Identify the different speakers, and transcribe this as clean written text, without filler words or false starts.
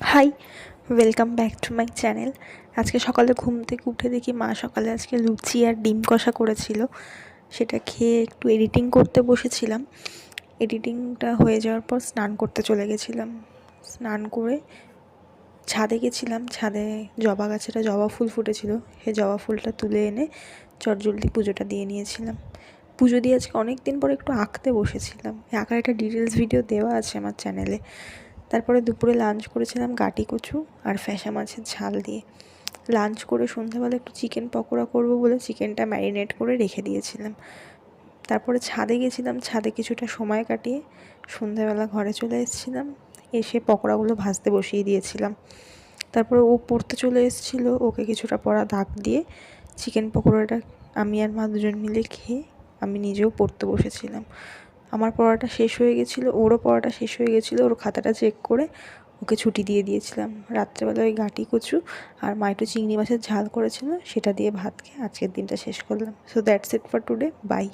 Speaker 1: High, welcome back to my channel. আজকে সকালে ঘুম থেকে উঠে দেখি মা সকালে আজকে লুচি আর ডিম কষা করেছিল। সেটা খেয়ে একটু এডিটিং করতে বসেছিলাম। এডিটিংটা হয়ে যাওয়ার পর স্নান করতে চলে গেছিলাম। স্নান করে ছাদে গেছিলাম। ছাদে জবা গাছেটা জবা ফুল ফুটেছিল, সেই জবা ফুলটা তুলে এনে চটজলদি পুজোটা দিয়ে নিয়েছিলাম। পুজো দিয়ে আজকে অনেক দিন পরে একটু আঁকতে বসেছিলাম। এই আঁকার একটা ডিটেলস ভিডিও দেওয়া আছে আমার চ্যানেলে। তারপরে দুপুরে লাঞ্চ করেছিলাম গাটি কচু আর ফ্যাসা মাছের ঝাল দিয়ে। লাঞ্চ করে সন্ধ্যাবেলা একটু চিকেন পকোড়া করব বলে চিকেনটা ম্যারিনেট করে রেখে দিয়েছিলাম। তারপরে ছাদে গেছিলাম, ছাদে কিছুটা সময় কাটিয়ে সন্ধ্যাবেলা ঘরে চলে এসেছিলাম। এসে পকোড়াগুলো ভাজতে বসিয়ে দিয়েছিলাম। তারপরে ও পড়তে চলে এসেছিলো, ওকে কিছুটা পড়া দাগ দিয়ে চিকেন পকোড়াটা আমি আর মা দুজন মিলে খেয়ে আমি নিজেও পড়তে বসেছিলাম। আমার পড়াটা শেষ হয়ে গেছিলো, ওরও পড়াটা শেষ হয়ে গেছিলো। ওর খাতাটা চেক করে ওকে ছুটি দিয়ে দিয়েছিলাম। রাত্রেবেলা ওই গাঁটি কচু আর মা একটু চিংড়ি মাছের ঝাল করেছিল, সেটা দিয়ে ভাত খেয়ে আজকের দিনটা শেষ করলাম। So that's it for today, by.